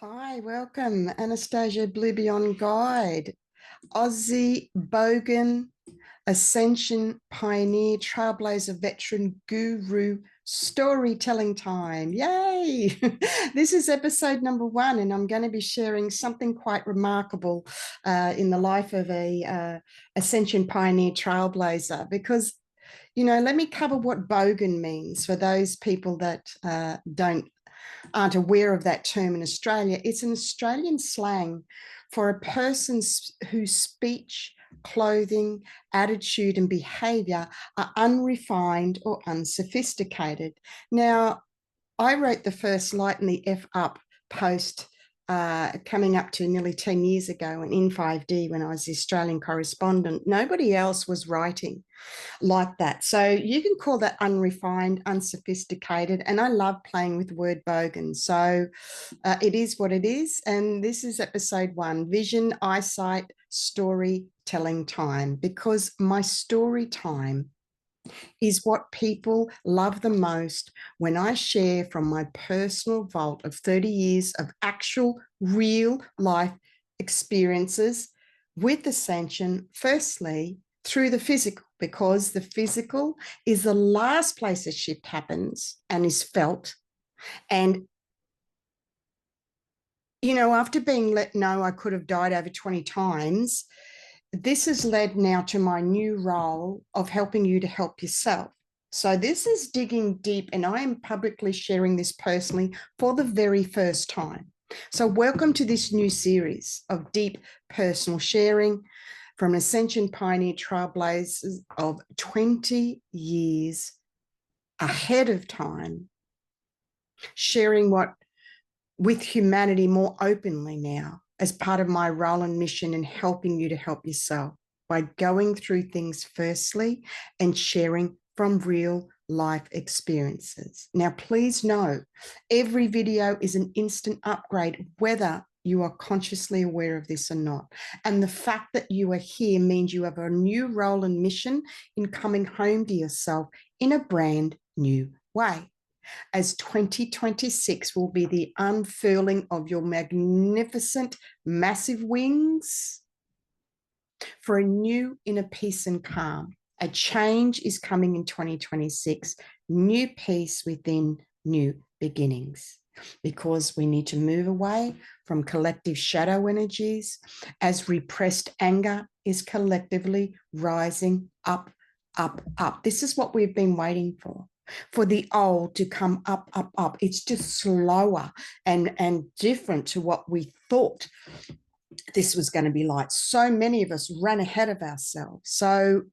Hi, welcome, Anastasia Blue Beyond Guide, Aussie Bogan, Ascension pioneer, trailblazer veteran, guru, storytelling time. Yay! This is episode number 1, and I'm going to be sharing something quite remarkable in the life of a Ascension pioneer trailblazer because let me cover what bogan means for those people that aren't aware of that term in Australia. It's an Australian slang for a person whose speech, clothing, attitude, and behavior are unrefined or unsophisticated. Now, I wrote the first Lighten the F Up post coming up to nearly 10 years ago in 5D when I was the Australian correspondent. Nobody else was writing like that. So you can call that unrefined, unsophisticated. And I love playing with the word bogan. So it is what it is. And this is episode 1, vision, eyesight, storytelling time, because my story time is what people love the most when I share from my personal vault of 30 years of actual real life experiences with Ascension, firstly, through the physical, because the physical is the last place a shift happens and is felt. And, after being let know I could have died over 20 times, this has led now to my new role of helping you to help yourself. So this is digging deep, and I am publicly sharing this personally for the very first time. So welcome to this new series of deep personal sharing from Ascension pioneer trailblazers of 20 years ahead of time, sharing what with humanity more openly now as part of my role and mission in helping you to help yourself by going through things firstly and sharing from real life experiences. Now, please know every video is an instant upgrade, whether you are consciously aware of this or not. And the fact that you are here means you have a new role and mission in coming home to yourself in a brand new way, as 2026 will be the unfurling of your magnificent, massive wings for a new inner peace and calm. A change is coming in 2026, new peace within new beginnings, because we need to move away from collective shadow energies as repressed anger is collectively rising up, up, up. This is what we've been waiting for the old to come up, up, up. It's just slower and different to what we thought this was going to be like. So many of us ran ahead of ourselves. So,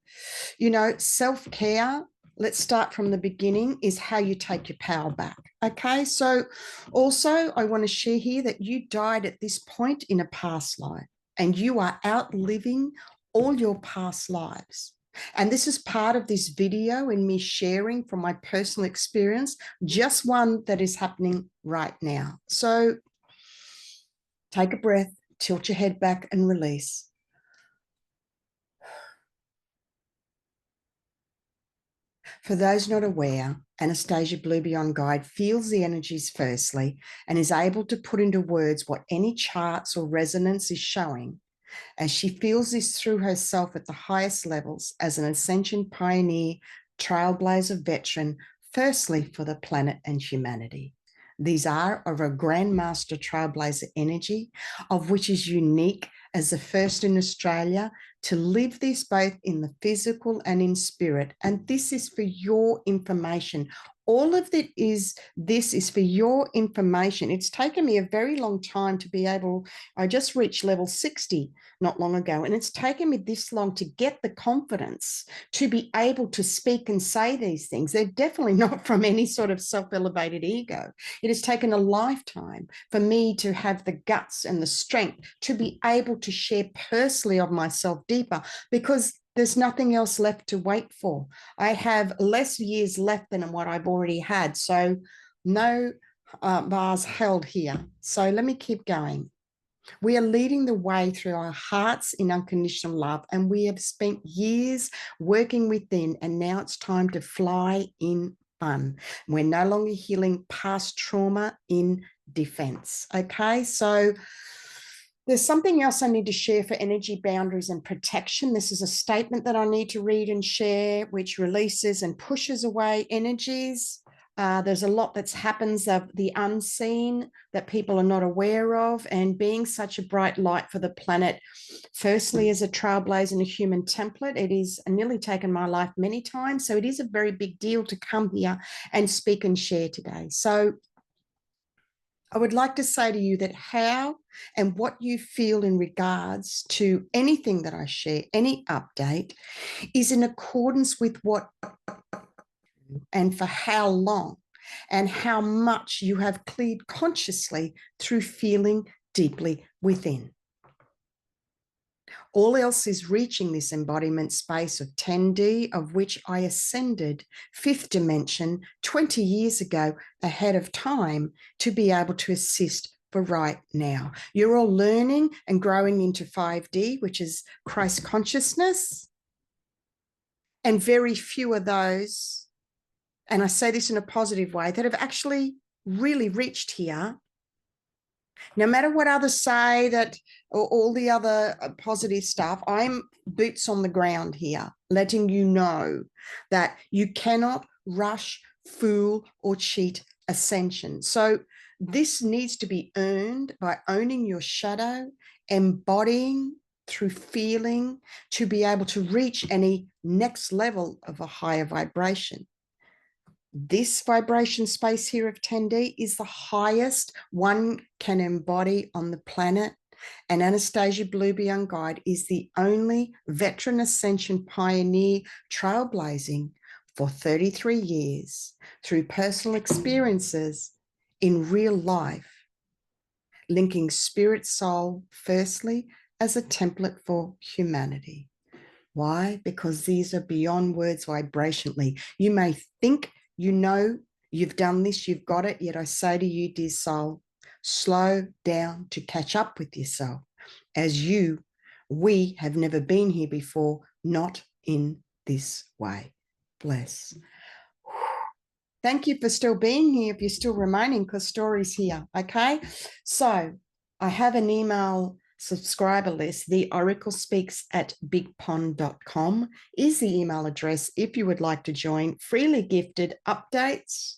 self-care, let's start from the beginning, is how you take your power back. Okay, so also I want to share here that you died at this point in a past life and you are outliving all your past lives. And this is part of this video and me sharing from my personal experience, just one that is happening right now. So take a breath, tilt your head back and release. For those not aware, Anastasia Blue Beyond Guide feels the energies firstly and is able to put into words what any charts or resonance is showing, as she feels this through herself at the highest levels as an Ascension pioneer, trailblazer veteran, firstly for the planet and humanity. These are of a grandmaster trailblazer energy, of which is unique as the first in Australia to live this both in the physical and in spirit. And this is for your information. All of this is for your information. It's taken me a very long time to be able, I just reached level 60 not long ago, and it's taken me this long to get the confidence to be able to speak and say these things. They're definitely not from any sort of self-elevated ego. It has taken a lifetime for me to have the guts and the strength to be able to share personally of myself deeper, because there's nothing else left to wait for. I have less years left than what I've already had. So no bars held here. So let me keep going. We are leading the way through our hearts in unconditional love, and we have spent years working within, and now it's time to fly in fun. We're no longer healing past trauma in defense. Okay, so there's something else I need to share for energy boundaries and protection. This is a statement that I need to read and share, which releases and pushes away energies. There's a lot that happens of the unseen that people are not aware of, and being such a bright light for the planet, firstly as a trailblazer and a human template, it is nearly taken my life many times, so it is a very big deal to come here and speak and share today. So I would like to say to you that how and what you feel in regards to anything that I share, any update, is in accordance with what and for how long and how much you have cleared consciously through feeling deeply within. All else is reaching this embodiment space of 10D, of which I ascended fifth dimension 20 years ago ahead of time to be able to assist for right now. You're all learning and growing into 5D, which is Christ consciousness. And very few of those, and I say this in a positive way, that have actually really reached here. No matter what others say, that or all the other positive stuff, I'm boots on the ground here, letting you know that you cannot rush, fool, or cheat ascension. So this needs to be earned by owning your shadow, embodying through feeling to be able to reach any next level of a higher vibration. This vibration space here of 10D is the highest one can embody on the planet. And Anastasia Bluebeyoung Guide is the only veteran ascension pioneer trailblazing for 33 years through personal experiences in real life, linking spirit soul firstly as a template for humanity. Why? Because these are beyond words vibrationally. You may think you know you've done this, you've got it, yet I say to you, dear soul, slow down to catch up with yourself. As we have never been here before, not in this way. Bless. Thank you for still being here, if you're still remaining, because story's here, okay? So I have an email subscriber list. The Oracle Speaks at bigpond.com is the email address if you would like to join. Freely gifted updates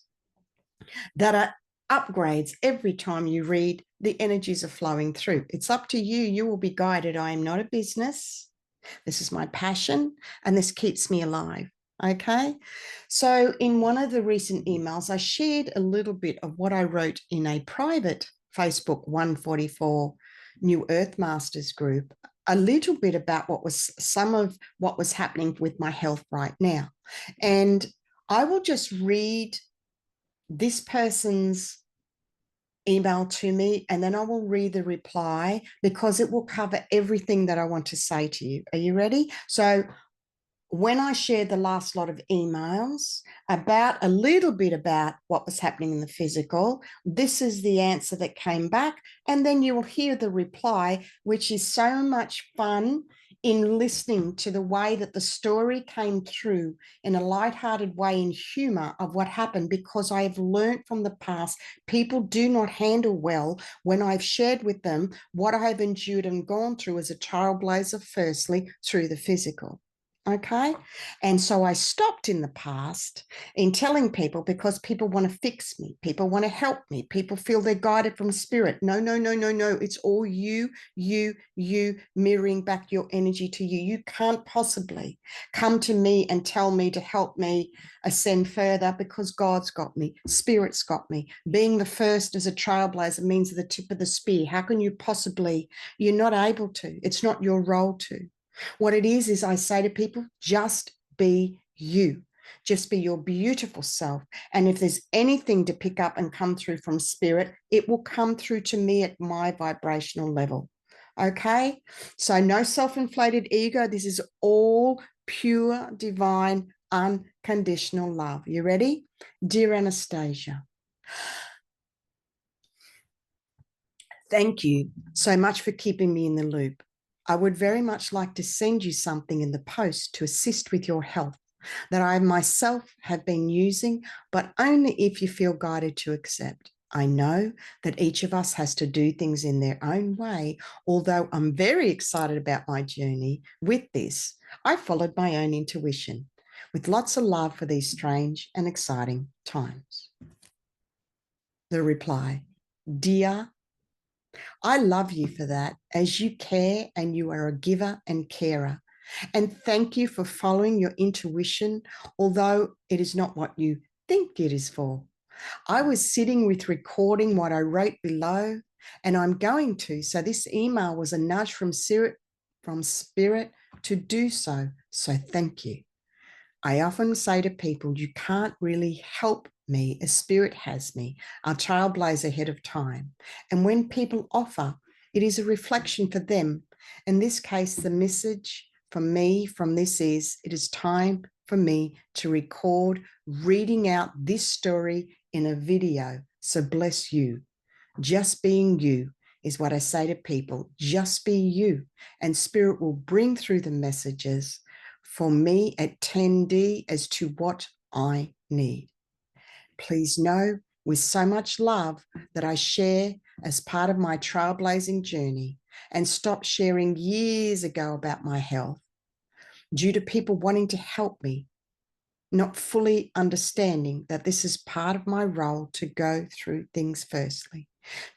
that are upgrades every time you read. The energies are flowing through. It's up to you. You will be guided. I am not a business. This is my passion, and this keeps me alive. Okay, so in one of the recent emails, I shared a little bit of what I wrote in a private Facebook 144 New Earth Masters group, a little bit about some of what was happening with my health right now. And I will just read this person's email to me, and then I will read the reply because it will cover everything that I want to say to you. Are you ready? So when I shared the last lot of emails about a little bit about what was happening in the physical, this is the answer that came back. And then you will hear the reply, which is so much fun in listening to the way that the story came through in a lighthearted way, in humor of what happened, because I have learned from the past, people do not handle well when I've shared with them what I have endured and gone through as a trailblazer, firstly, through the physical. Okay. And so I stopped in the past in telling people, because people want to fix me. People want to help me. People feel they're guided from spirit. No, no, no, no, no. It's all you mirroring back your energy to you. You can't possibly come to me and tell me to help me ascend further, because God's got me. Spirit's got me. Being the first as a trailblazer means the tip of the spear. How can you possibly? You're not able to. It's not your role to. What it is I say to people, just be you. Just be your beautiful self. And if there's anything to pick up and come through from spirit, it will come through to me at my vibrational level. Okay? So no self-inflated ego. This is all pure, divine, unconditional love. You ready? Dear Anastasia, thank you so much for keeping me in the loop. I would very much like to send you something in the post to assist with your health. that I myself have been using, but only if you feel guided to accept. I know that each of us has to do things in their own way, although I'm very excited about my journey with this. I followed my own intuition with lots of love for these strange and exciting times. The reply, dear, I love you for that, as you care and you are a giver and carer. And thank you for following your intuition, although it is not what you think it is for. I was sitting with recording what I wrote below, and I'm going to. So this email was a nudge from spirit to do so. So thank you. I often say to people, you can't really help me as spirit has me, our trailblazer ahead of time. And when people offer, it is a reflection for them. In this case, the message from me from this is, it is time for me to record reading out this story in a video. So bless you. Just being you is what I say to people. Just be you, and spirit will bring through the messages for me at 10D as to what I need. Please know with so much love that I share as part of my trailblazing journey and stopped sharing years ago about my health due to people wanting to help me, not fully understanding that this is part of my role to go through things firstly,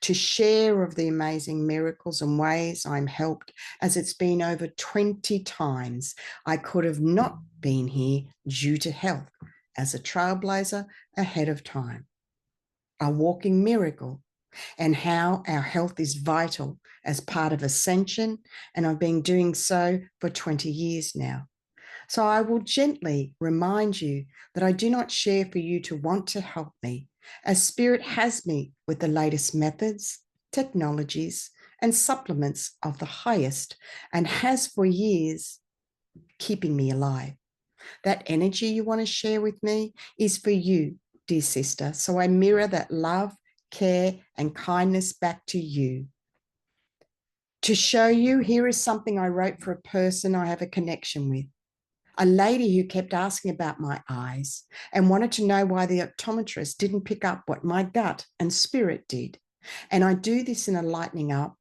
to share of the amazing miracles and ways I'm helped, as it's been over 20 times I could have not been here due to health, as a trailblazer ahead of time, a walking miracle, and how our health is vital as part of Ascension, and I've been doing so for 20 years now. So I will gently remind you that I do not share for you to want to help me, as spirit has me with the latest methods, technologies, and supplements of the highest, and has for years, keeping me alive. That energy you want to share with me is for you, dear sister. So I mirror that love, care, and kindness back to you. To show you, here is something I wrote for a person I have a connection with. A lady who kept asking about my eyes and wanted to know why the optometrist didn't pick up what my gut and spirit did. And I do this in a lightening up,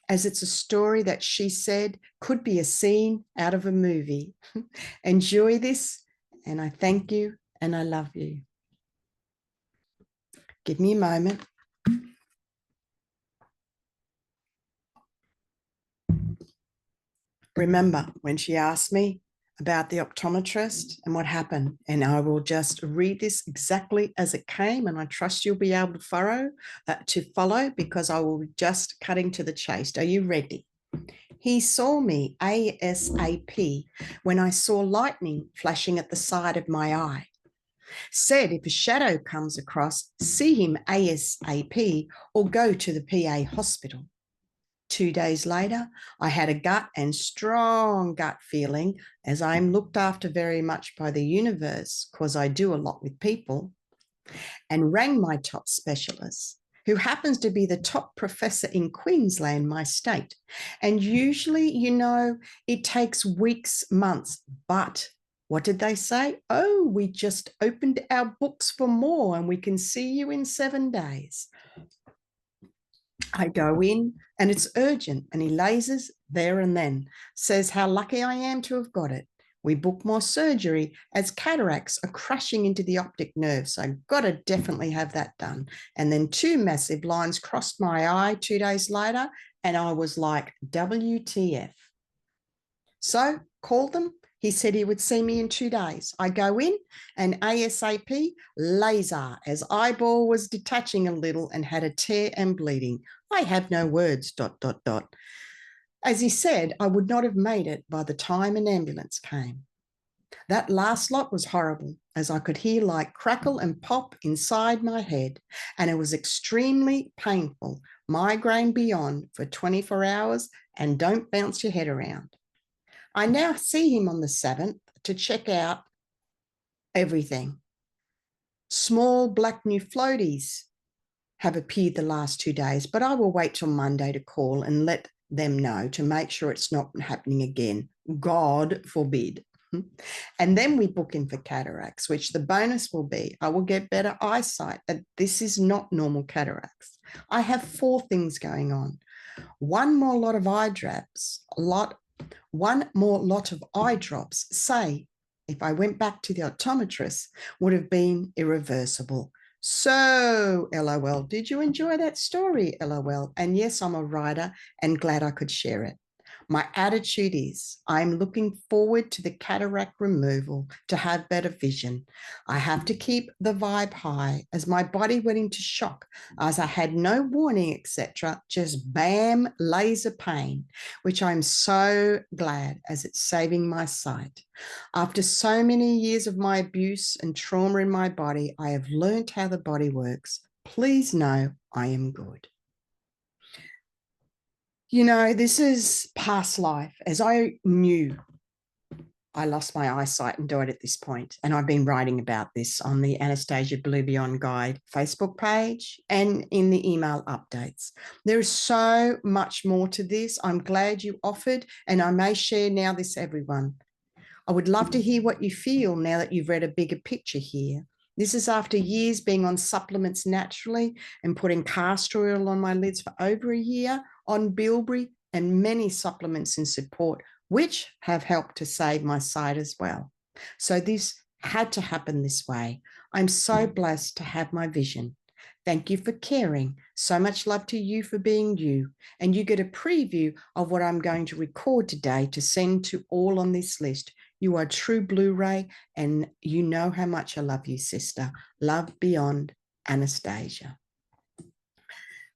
as it's a story that she said could be a scene out of a movie. Enjoy this, and I thank you and I love you. Give me a moment. Remember when she asked me about the optometrist and what happened, and I will just read this exactly as it came, and I trust you'll be able to follow because I will be just cutting to the chase. Are you ready? He saw me ASAP when I saw lightning flashing at the side of my eye. Said if a shadow comes across, see him ASAP or go to the PA hospital. 2 days later, I had a gut and strong gut feeling, as I am looked after very much by the universe, because I do a lot with people, and rang my top specialist, who happens to be the top professor in Queensland, my state. And usually, it takes weeks, months, but what did they say? Oh, we just opened our books for more and we can see you in 7 days. I go in and it's urgent, and he lasers there and then, says how lucky I am to have got it. We book more surgery as cataracts are crashing into the optic nerve. So I've got to definitely have that done. And then 2 massive lines crossed my eye 2 days later, and I was like, WTF. So called them. He said he would see me in 2 days. I go in and ASAP, laser, as eyeball was detaching a little and had a tear and bleeding. I have no words, ... As he said, I would not have made it by the time an ambulance came. That last lot was horrible, as I could hear like crackle and pop inside my head, and it was extremely painful, migraine beyond, for 24 hours, and don't bounce your head around. I now see him on the 7th to check out everything. Small black new floaties have appeared the last 2 days, but I will wait till Monday to call and let them know to make sure it's not happening again. God forbid. And then we book in for cataracts, which the bonus will be I will get better eyesight. This is not normal cataracts. I have 4 things going on. One more lot of eye drops, one more lot of eye drops, say, if I went back to the optometrist, would have been irreversible. So, LOL, did you enjoy that story? LOL. And yes, I'm a writer and glad I could share it. My attitude is I'm looking forward to the cataract removal to have better vision. I have to keep the vibe high as my body went into shock as I had no warning, etc. Just bam, laser pain, which I'm so glad as it's saving my sight. After so many years of my abuse and trauma in my body, I have learned how the body works. Please know I am good. You know, this is past life. As I knew, I lost my eyesight and died at this point. And I've been writing about this on the Anastasia Blue Beyond Guide Facebook page and in the email updates. There is so much more to this. I'm glad you offered, and I may share now this, everyone. I would love to hear what you feel now that you've read a bigger picture here. This is after years being on supplements naturally and putting castor oil on my lids for over a year, on bilberry and many supplements in support, which have helped to save my sight as well. So this had to happen this way. I'm so blessed to have my vision. Thank you for caring. So much love to you for being you. And you get a preview of what I'm going to record today to send to all on this list. You are true Blu-ray, and you know how much I love you, sister. Love beyond, Anastasia.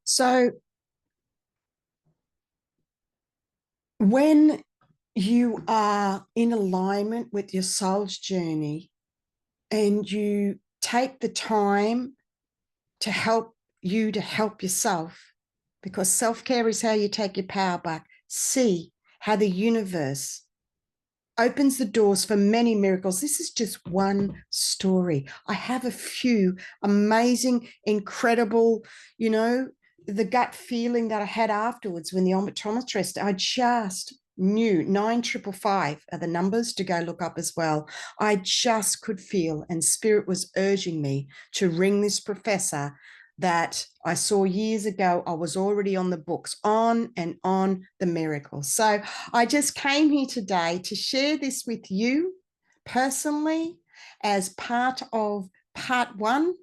So when you are in alignment with your soul's journey and you take the time to help you to help yourself, because self-care is how you take your power back, see how the universe opens the doors for many miracles. This is just one story. I have a few amazing, incredible, you know, the gut feeling that I had afterwards when the optometrist, I just knew 9555 are the numbers to go look up as well. I just could feel, and spirit was urging me to ring this professor that I saw years ago. I was already on the books, on and on the miracles. So I just came here today to share this with you personally as part of part 1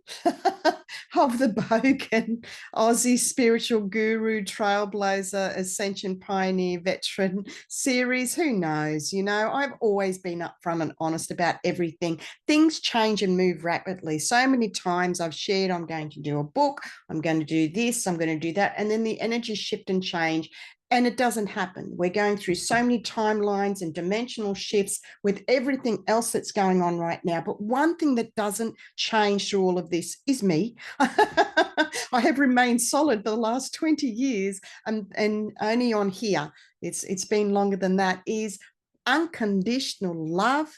of the Bogan Aussie spiritual guru, trailblazer, Ascension pioneer, veteran series. Who knows? You know, I've always been upfront and honest about everything. Things change and move rapidly. So many times I've shared I'm going to do a book, I'm going to do this, I'm going to do that, and then the energies shift and change. And it doesn't happen. We're going through so many timelines and dimensional shifts with everything else that's going on right now. But one thing that doesn't change through all of this is me. I have remained solid for the last 20 years and only on here, it's been longer than that, is unconditional love.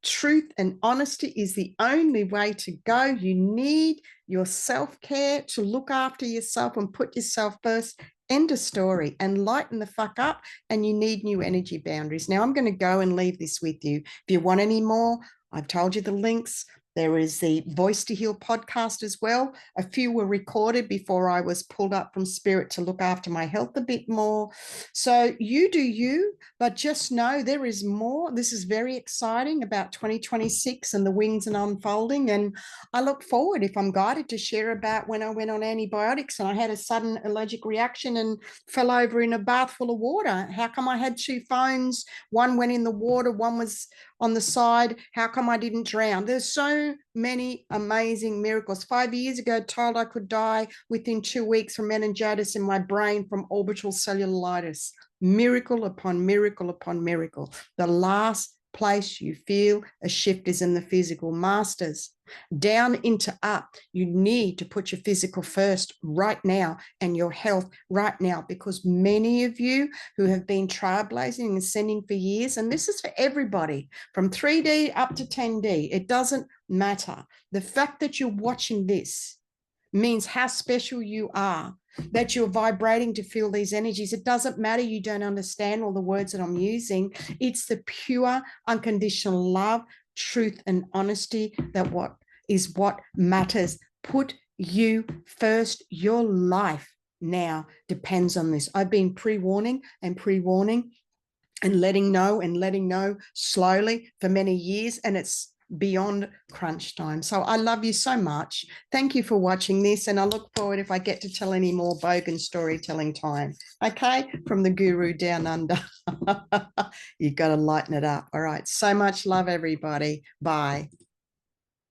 Truth and honesty is the only way to go. You need your self-care to look after yourself and put yourself first. End of story. And lighten the fuck up, and you need new energy boundaries. Now I'm going to go and leave this with you. If you want any more, I've told you the links. There is the Voice to Heal podcast as well. A few were recorded before I was pulled up from spirit to look after my health a bit more. So you do you, but just know there is more. This is very exciting about 2026 and the wings and unfolding. And I look forward, if I'm guided, to share about when I went on antibiotics and I had a sudden allergic reaction and fell over in a bath full of water. How come I had 2 phones? One went in the water, one was on the side. How come I didn't drown? There's so many amazing miracles. 5 years ago, told I could die within 2 weeks from meningitis in my brain from orbital cellulitis. Miracle upon miracle upon miracle. The last place you feel a shift is in the physical. Masters, down into up. You need to put your physical first right now and your health right now, because many of you who have been trailblazing and sending for years, and this is for everybody from 3D up to 10D, it doesn't matter. The fact that you're watching this means how special you are, that you're vibrating to feel these energies. It doesn't matter you don't understand all the words that I'm using. It's the pure, unconditional love, truth, and honesty that what matters. Put you first. Your life now depends on this. I've been pre-warning and letting know slowly for many years, and it's beyond crunch time. So I love you so much. Thank you for watching this, and I look forward if I get to tell any more Bogan storytelling time. Okay, from the guru down under. You got to lighten it up. All right, so much love, everybody. Bye.